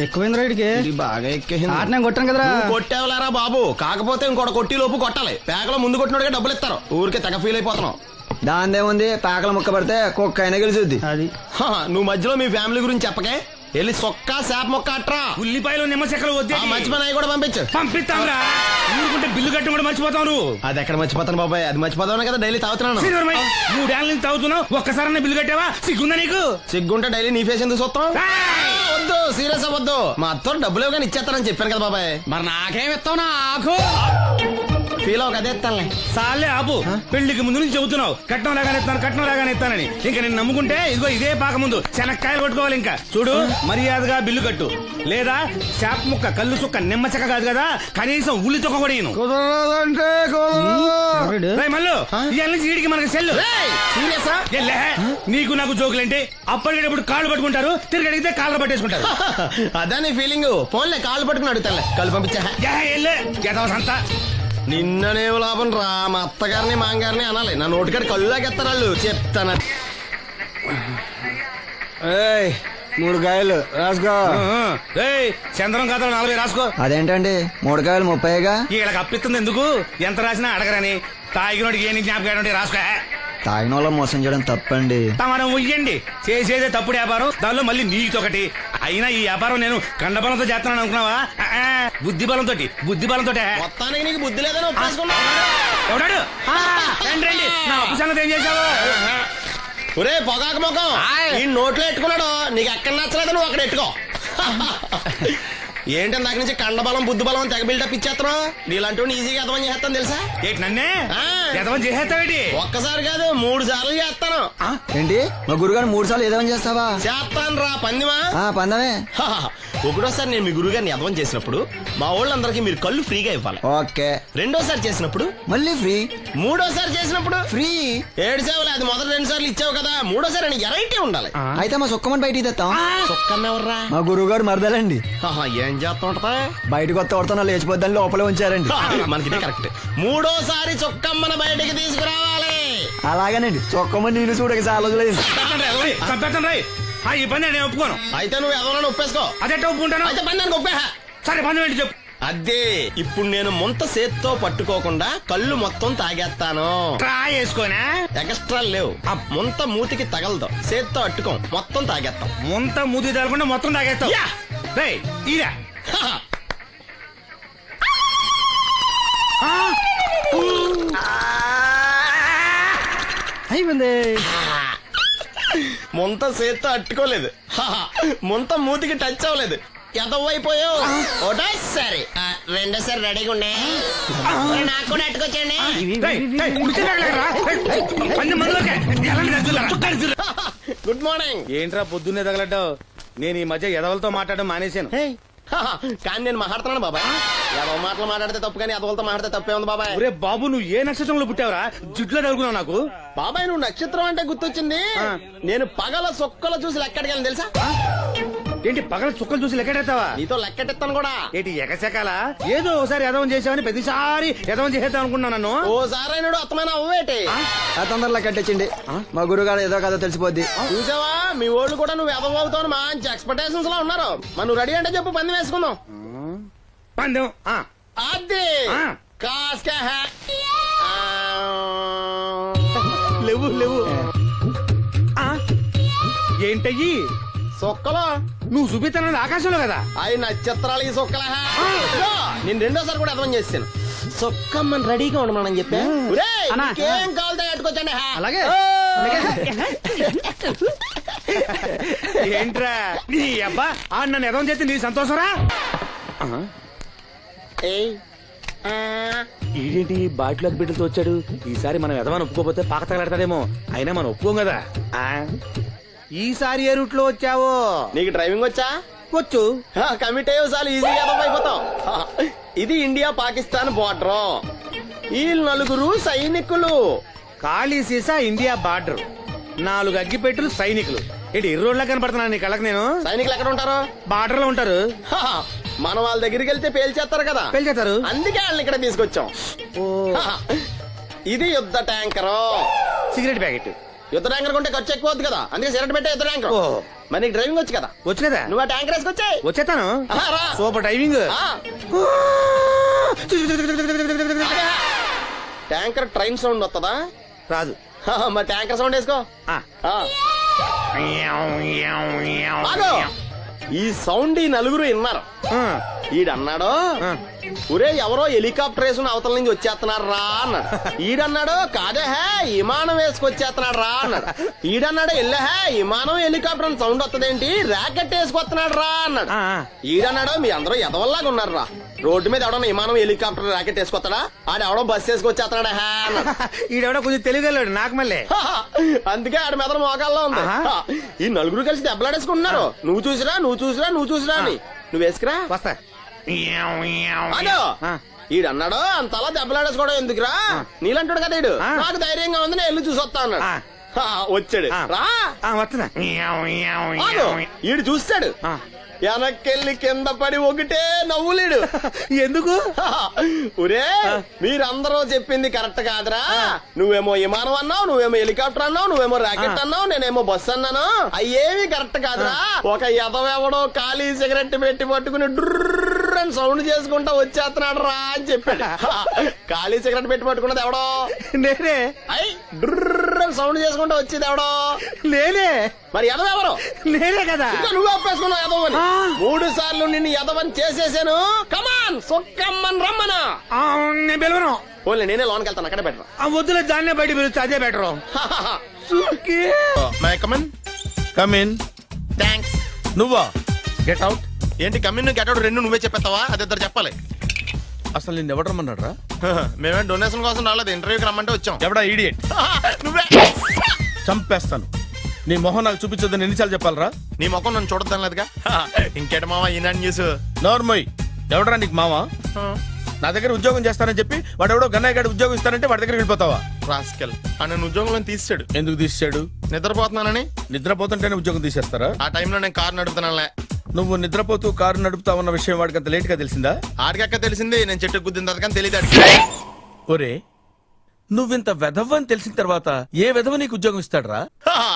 ఎక్కువైంది రైడ్కి బాగా ఎక్కేసింది. నేను కొట్టాను కదరా. కొట్టేవలేరా బాబు, కాకపోతే ఇంకోటి కొట్టి లోపు కొట్టాలి. పేకలో ముందు కొట్టినోడిగా డబ్బులు ఇస్తారు. ఊరికే తెగ ఫీల్ అయిపోతున్నావు. దాందేముంది, పేకల ముక్క పడితే కుక్క అయినా గెలిచుద్ది. అది నువ్వు మధ్యలో మీ ఫ్యామిలీ గురించి చెప్పకే. వెళ్ళి సొక్క శాప మొక్క అట్రా. ఉల్లిపాయలు నిమ్మచెక్కలు వద్దే. మంచి పని అవి కూడా పంపించు. పంపిస్తాంరా. ఊరుకుంటే బిల్లు కట్టడం కూడా మర్చిపోతావు నువ్వు. అది ఎక్కడ మర్చిపోతాను బాబాయ్, అది మర్చిపోతాను కదా డైలీ తాగుతున్నాను. 3 ఏళ్ళ నుంచి తాగుతున్నావు, ఒక్కసారి బిల్లు కట్టావా? సిగ్గుందా నీకు? సిగ్గుంటే డైలీ నీ ఫేస్ ఎందుకు చూస్తాం? వద్దు, సీరియస్ అవ్వద్దు. మా అత్తో డబ్బులు కానీ ఇచ్చేస్తానని చెప్పాను కదా బాబాయ్. మరి నాకేం ఇస్తావు? నాకు ఫీల్ అవ్వక అదే ఇస్తానులే. సాలే ఆపు. పెళ్లికి ముందు నుంచి చెబుతున్నావు కట్నం లాగానే ఇస్తాను, కట్నం లాగానే ఇస్తానని. ఇంకా నేను నమ్ముకుంటే ఇదిగో ఇదే పాక ముందు శనక్కాయలు కొట్టుకోవాలి. ఇంకా చూడు, మర్యాదగా బిల్లు కట్టు, లేదా చేప ముక్క, కళ్ళు చుక్క, నిమ్మ చెక్క కాదు కదా, కనీసం ఉల్లి చుక్క కూడా ఇయ్యను. మళ్ళీ ఇవాళ నుంచి వీడికి మనకి సెల్లు. నీకు నాకు జోకులంటే అప్పటికేటప్పుడు కాళ్ళు పట్టుకుంటారు, తిరిగి అడిగితే కాళ్ళు పట్టేసుకుంటారు. అదే నీ ఫీలింగ్. ఫోన్లే కాళ్ళు పట్టుకుని అడుగుతానులే. కళ్ళు పంపించా. సంత నిన్ననేం లాభం రా. మా అత్తగారిని మాంగారిని అనాలి. నా నోటికాడ కళ్ళు లాగెత్తారు వాళ్ళు. చెప్తాను. 3 కాయలు రాసుకో. చంద్రం కథలు 40 రాసుకో. అదేంటండి 3 కాయలు 30గా? వీళ్ళకి అప్పిస్తుంది ఎందుకు? ఎంత రాసినా అడగరని. తాగినోడికి ఏ జ్ఞాపకం రాసుకో. తాగిన వాళ్ళ మోసం చేయడం తప్పండి. మనం ఉయ్యండి, చేసేదే తప్పుడు వ్యాపారం, దానిలో మళ్ళీ నీతొకటి. అయినా ఈ వ్యాపారం నేను కండబలంతో చేస్తున్నాను అనుకున్నావా? బుద్ధి బలంతో. మొత్తానికి నీకు బుద్ధి లేదని ఎవడాడు? రండి, నా అప్పు సంగతి ఏం చేశావు? ఒరే పొగాకు ముఖం, ఈ నోట్లో ఎట్టుకున్నాడు. నీకు ఎక్కడ నచ్చలేదు, నువ్వు అక్కడ ఎట్టుకో. ఏంటి దాని నుంచి కండబలం బుద్ధి బలం తెగ బిల్డప్ ఇచ్చేస్తున్నావు? నీలాంటి ఈజీగా ఎదవం చేస్తాను తెలుసా? ఏంటి నన్నే ఎదవం చేసేస్తావేంటి? ఒక్కసారి కాదు 3 సార్లు చేస్తాను. ఏంటి మా గురుగారు 3 సార్లు ఎదవం చేస్తావా? చేస్తాను రా పందిమా. పందమే. ఒకటోసారి నేను మీ గురువు గారిని ఎదవం చేసినప్పుడు మా వాళ్ళందరికీ మీరు కళ్ళు ఫ్రీగా ఇవ్వాలి. ఓకే. రెండోసారి చేసినప్పుడు మళ్ళీ ఫ్రీ. మూడోసారి చేసినప్పుడు ఫ్రీ. 7 సేవలు. అది మొదటి 2 సార్లు ఇచ్చావు కదా, మూడోసారి ఎరైటీ ఉండాలి. అయితే మా సుక్కమని బయటికి తెస్తాం. సుక్కమ్మెవర్రా? మా గురువు గారు మరదలండి. ఏం చేస్తా ఉంటదా? బయటకు వస్తే కొడతా లేచిపోద్దని లోపలే ఉంచారండి. మనకి కరెక్ట్. మూడోసారి చొక్కమ్మన బయటికి తీసుకురావాలి. అలాగేనండి. చొక్కమని నేను చూడక చాలా రోజులైంది. ఈ పని నేను ఒప్పుకోను. అయితే నువ్వు ఎవరైనా ఒప్పేసుకో. అదెట్ట ఒప్పుకుంటాను? అయితే పని నేను ఒప్పేహా. సరే పని ఏంటి చెప్పు. అదే ఇప్పుడు నేను ముంత చేత్తో పట్టుకోకుండా కళ్ళు మొత్తం తాగేస్తాను. ట్రై చేసుకోనా? ఎక్స్ట్రా లేవు. ముంత మూతికి తగలదు, చేత్తో అట్టుకోం, మొత్తం తాగేస్తాం. ముంత మూతి తగలకుండా మొత్తం తాగేస్తాం. ఇదా అయిపోయింది. ముంత చేత్తో అట్టుకోలేదు, ముంత మూతికి టచ్ అవ్వలేదు. ఎంతవైపోయావు? ఒకటోసారి రెండోసారి రెడీగా ఉండే. నాకు కూడా అట్టుకొచ్చండి. Good morning. ఏంట్రా పొద్దున్నే తగలడ్డావు? నేను ఈ మధ్య ఎదవలతో మాట్లాడడం మానేశాను. కానీ నేను మాట్లాడుతున్నాను బాబాయ్. ఎవరి మాటలు మాట్లాడితే తప్పు, కానీ ఎదవలతో మాట్లాడితే తప్పే ఉంది బాబాయ్. ఒరే బాబు, నువ్వు ఏ నక్షత్రంలో పుట్టావురా? జుట్లో తగులుకున్నావు నాకు. బాబాయ్ నువ్వు నక్షత్రం అంటే గుర్తొచ్చింది. నేను పగల సొక్కలు చూసి లెక్కడికి తెలుసా? ఏంటి పగల చుక్కలు చూసి లెక్కెడతావా? నీతో లెక్కెట్టిస్తాను కూడా. ఏంటి ఎగసెకాల? ఏదో ఒకసారి ఎదవం చేసావని ప్రతిసారి ఎదవం చేసేద్దాం అనుకున్నా నన్ను. ఓసారి అయినాడు అత్తమైన అవ్వేటి. తొందరలో కట్టించండి. మా గురుగారు ఏదో కథ తెలిసిపోద్ది. చూసావా, మీ వాళ్ళు కూడా నువ్వు ఎదవవుతావు మంచి ఎక్స్పెక్టేషన్స్ లో ఉన్నారు. మరి నువ్వు రెడీ అంటే చెప్పు, పందెం వేసుకుందాం. పందెం అది కాస్క లేవు లేవు. ఏంటయ్యి సొక్కలో నువ్వు చూపిస్తానది ఆకాశంలో కదా? అవి నక్షత్రాలు ఈ సొక్కల. నేను రెండోసారి కూడా అర్థం చేస్తాను. సొక్కమ్మని రెడీగా ఉండమని చెప్పా. ఏం కావాలి కట్టుకోవచ్చండి. అలాగే. ఏంట్రా నీ అబ్బా నన్ను ఎదవం చేస్తే నీ సంతోషరా? ఈడేంటి బాటిలోకి బిడ్డలతో వచ్చాడు? ఈసారి మనం ఎదవని ఒప్పుకోపోతే పాక తగలాడతాడేమో. అయినా మనం ఒప్పుకోం కదా. ఈసారి ఏ రూట్ లో వచ్చావో? నీకు డ్రైవింగ్ వచ్చా? వచ్చు. కమిట్ అయ్యే సార్లు ఈజీగా అయిపోతాం. ఇది ఇండియా పాకిస్తాన్ బోర్డర్. ఈ 4 సైనికులు. ఖాళీ సీసా ఇండియా బార్డర్, 4 అగ్గిపెట్టులు సైనికులు. ఏంటి ఇర్రోడ్లా కనపడుతున్నాను నీ కళ్ళకి నేను? సైనికులు ఎక్కడ ఉంటారు? బార్డర్ లో ఉంటారు. మనం వాళ్ళ దగ్గరికి వెళ్తే పేల్చేస్తారు కదా. పేల్చేస్తారు. అందుకే వాళ్ళని ఇక్కడ తీసుకొచ్చాం. ఇది యుద్ధ ట్యాంకరు. Cigarette packet. యుద్ధ ట్యాంకర్ కొంటే ఖర్చు ఎక్కువ అవుతుంది కదా, అందుకే సిగరెట్ పెట్టే యుద్ధ ట్యాంకర్. ఓ. మరి నీకు డ్రైవింగ్ వచ్చు కదా, వచ్చు కదా, నువ్వు ఆ ట్యాంకర్ వేసుకొచ్చాయి. వచ్చేస్తాను. రా. Super timing. Tanker train sound వస్తుందా? రాదు. మరి ట్యాంకర్ సౌండ్ వేసుకో. ఆ. ఆగు. ఈ సౌండ్ ఈ నలుగురు విన్నారు. ఆ. ఈడన్నాడు, ఆ. ఒరే ఎవరో హెలికాప్టర్ వేసుకుని అవతల నుంచి వచ్చేస్తున్నారు రా అన్నాడు. ఈడన్నాడు, కాదే హే విమానం వేసుకొచ్చేస్తున్నాడు రా అన్నాడు. ఈడన్నాడు, ఎల్లే హే విమానం హెలికాప్టర్ అని సౌండ్ వస్తుందేంటి, ర్యాకెట్ వేసుకొస్తున్నాడు రా అన్నాడు. ఆ. ఈడన్నాడు, మీ అందరూ ఎదవల్లాగా ఉన్నారు రా, రోడ్డు మీద ఎవడన్నా విమానం హెలికాప్టర్ ర్యాకెట్ వేసుకొస్తాడా, ఆడ ఎవడో బస్సు వేసుకొచ్చేస్తున్నాడు హే అన్నాడు. ఈడెవడో కొంచెం తెలియగలడు నాకు మళ్ళీ. అందుకే ఆడ మెదడు మోకాల్లో ఉంది. ఆహా. ఈ నలుగురు కలిసి దెబ్బలాడేసుకుంటున్నారు. నువ్వు చూసిరా అని. నువ్వు వేసుకురా. వస్తా. అదో ఆ. ఈడన్నాడు, అంతలా దెబ్బలాడేసుకోవడం ఎందుకురా, నీలంటాడు కదా ఈడు, ఆ. నాకు ధైర్యంగా ఉంది, నేను వెళ్ళి చూసి వస్తా అన్నాడు. ఆ. వచ్చాడు. ఆ. రా. వస్తున్నా. ఆగు. ఈడు చూస్తాడు, ఆ. వెనక్కెళ్ళి కింద పడి ఒకటే నవ్వులేడు. ఎందుకు? ఒరే మీరందరూ చెప్పింది కరెక్ట్ కాదురా, నువ్వేమో విమానం అన్నావు, నువ్వేమో హెలికాప్టర్ అన్నావు, నువ్వేమో రాకెట్ అన్నావు, నేనేమో బస్సు అన్నాను, అయ్యేవి కరెక్ట్ కాదురా. ఒక ఎదవెవడో ఖాళీ సిగరెట్ పెట్టి పట్టుకుని డ్రర్ అని సౌండ్ చేసుకుంటా వచ్చేస్తున్నాడు రా అని చెప్పాడు. ఖాళీ సిగరెట్ పెట్టి పట్టుకున్నది ఎవడో నేనే. అయ్ డ్రర్ అని సౌండ్ చేసుకుంటా వచ్చేది ఎవడో నేనే. మరి ఎదవెవరు? నేనే కదా. ఇంకా నువ్వు ఒప్పేసుకున్నావు ఎదవని. 3 సార్లు నిన్ను ఎదవని చేసేసాను. కమాన్ సొక్కమ్మన్ రమ్మనా. నేను పిలవను. ఓన్లీ నేనే లోన్కి వెళ్తాను, అక్కడే బెటర్. వద్దులే, దాన్నే బయట పిలుస్తా, అదే బెటరు. కమిన్. థ్యాంక్స్. నువ్వా? Get out. ఏంటి కమిన్ గెట్ అవుట్ రెండు నువ్వే చెప్పేస్తావా? అది ఇద్దరు చెప్పాలి. అసలు నిన్ను ఎవడు రమ్మన్నాడు రా? మేమే డొనేషన్ కోసం రాలేదు, ఇంటర్వ్యూకి రమ్మంటే వచ్చాం. ఎవడా ఈడియట్? నువ్వే. చంపేస్తాను. నీ మొహం నాకు చూపించొద్దని ఎన్నిసార్లు చెప్పాలరా? నీ ముఖం నన్ను చూడద్దాం లేదుగా. ఇంకేట మావా ఈనాడు న్యూస్. నోర్మోయ్. ఎవడరా నీకు మావా? నా దగ్గర ఉద్యోగం చేస్తానని చెప్పి వాడు ఎవడో గన్నయ్య గారి ఉద్యోగం ఇస్తానంటే వాడి దగ్గర వెళ్ళిపోతావా? రాస్కెల్. నన్ను ఉద్యోగంలో తీసాడు. ఎందుకు తీసాడు? నిద్రపోతున్నానని. నిద్రపోతుంటేనే ఉద్యోగం తీసేస్తారా? ఆ టైంలో నేను కారు నడుపుతున్నానులే. నువ్వు నిద్రపోతూ కారు నడుపుతా ఉన్న విషయం వాడికి అంత లేట్ గా తెలిసిందా? ఆడికక్క తెలిసింది, నేను చెట్టు గుద్దిన తర్వాత కానీ తెలియదు. ఒరే, నువ్వింత వెధవని తెలిసిన తర్వాత ఏ వెధవ నీకు ఉద్యోగం ఇస్తాడరా?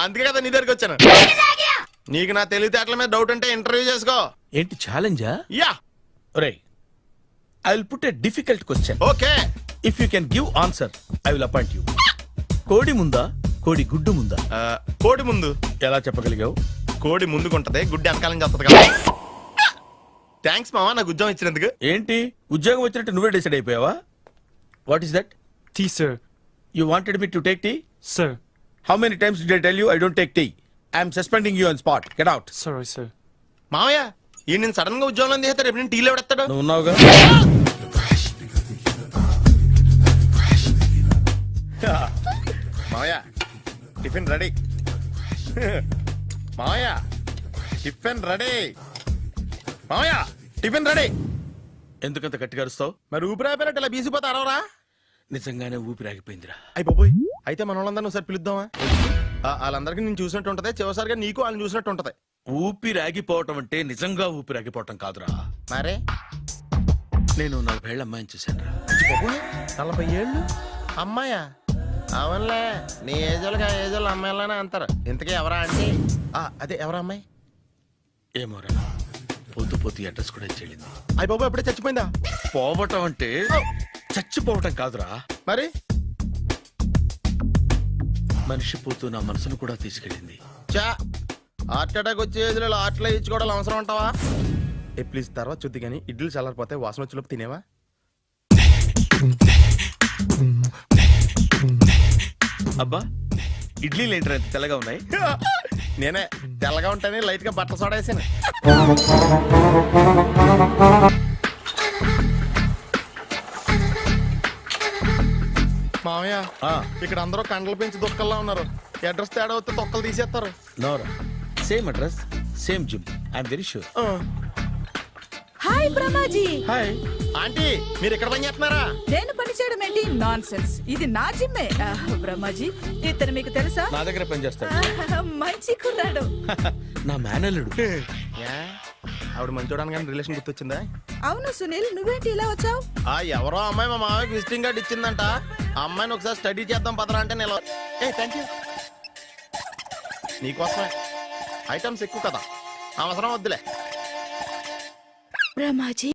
అందుకే కదా నీ దగ్గరికి వచ్చాను. నీకు నా తెలివితేటల మీద డౌట్ అంటే ఇంటర్వ్యూ చేసుకో. ఏంటి ఛాలెంజా? యా. ఒరే, I will put a difficult question. Okay. If you can give answer I will appoint you. కోడి ముందా, కోడి గుడ్డు ముందా? కోడి ముందు. ఎలా చెప్పగలిగావు? కోడి ముందుకుంటది, గుడ్డి వెనకాలని చేస్తుంది కదా. థ్యాంక్స్ మావా నాకు ఉద్యోగం ఇచ్చినందుకు. ఏంటి ఉద్యోగం వచ్చినట్టు నువ్వే డిసైడ్ అయిపోయావా? What is that? Tea, sir. You wanted me to take tea? Sir. How many times did I tell you I don't take tea? I am suspending you on spot. Get out. Sorry, sir. మావయ్య ఈ నేను sudden గా ఉద్యోగంలో తీస్తాడు, రేపు నేను టీలో ఎవడెత్తాడు? నువ్వు ఉన్నావుగా. మావయ్య టిఫిన్ రెడీ. మావయ్య టిఫిన్ రెడీ. మావయ్య టిఫిన్ రెడీ. ఎందుకంత గట్టిగా అరుస్తావు? మరి ఊపిరాయిపోయినట్టు ఇలా బీసిపోతే అరవరా? నిజంగానే ఊపిరాగిపోయిందిరా. అయ్యి బాబోయ్, అయితే మన వాళ్ళందరినీ ఒకసారి పిలుద్దామా? వాళ్ళందరికీ నేను చూసినట్టు ఉంటది, చివరిసారిగా నీకు వాళ్ళని చూసినట్టు ఉంటది. ఊపిరాగిపోవటం అంటే నిజంగా ఊపిరాగిపోవటం కాదురా. మరే నేను 40 ఏళ్ల అమ్మాయిని చూశాను రా. 40 ఏళ్ళు అమ్మాయా? అవునులే, నీ ఏజోళ్ళకి ఆ ఏజోళ్ళు అమ్మాయిలానే అంటారు. ఇంతకీ ఎవరా అంటే? అదే ఎవరా అమ్మాయి? ఏమోరా, పొద్దు పొద్దు అడ్రస్ కూడా చెల్లింది. అయ్యి బాబు ఎప్పుడే చచ్చిపోయిందా? పోవటం అంటే చచ్చిపోవటం కాదురా, మరి మనిషి పోతూ నా మనసును కూడా తీసుకెళ్ళింది. చా హార్ట్ అటాక్ వచ్చే ఏజ్లో హార్ట్లో ఇచ్చుకోవడం అవసరం ఉంటావా? ప్లీజ్ తర్వాత చూద్ది కానీ ఇడ్లీలు చల్లారిపోతే వాసన వచ్చేలోపు తినేవా? అబ్బా, ఇడ్లీలు ఏంటి అంత తెల్లగా ఉన్నాయి? నేనే తెల్లగా ఉంటానే లైట్ గా బట్టలు సోడేసాను. మామయ్య ఇక్కడ అందరూ కండలు పెంచి దుక్కల్లా ఉన్నారు. అడ్రస్ తేడా వస్తే తొక్కలు తీసేస్తారు. Nora, same address same gym. I'm very sure. Hi Brahmaji. Hi aunty, మీరు ఇక్కడ పని చేస్తున్నారా? నేను పని చేయడం ఏంటి? Nonsense. ఇది నా జిమ్మే. బ్రహ్మాజీ ఇతను మీకు తెలుసా? నా దగ్గర పని చేస్తాడు. మంచి కుర్రాడు. నా మేనల్లుడు. ఆవిడ మంచి చూడడానికి రిలేషన్ గుర్తొచ్చిందా? అవును సునీల్, నువ్వేంటి ఇలా వచ్చావు? ఎవరో అమ్మాయి మా మామయ్యకి విజిటింగ్ కార్డ్ ఇచ్చిందంట. ఆ అమ్మాయిని ఒకసారి స్టడీ చేద్దాం పదరా అంటే నేను థ్యాంక్ యూ. నీకోసమే ఐటమ్స్ ఎక్కువ కదా అవసరం వద్దులే బ్రహ్మాజీ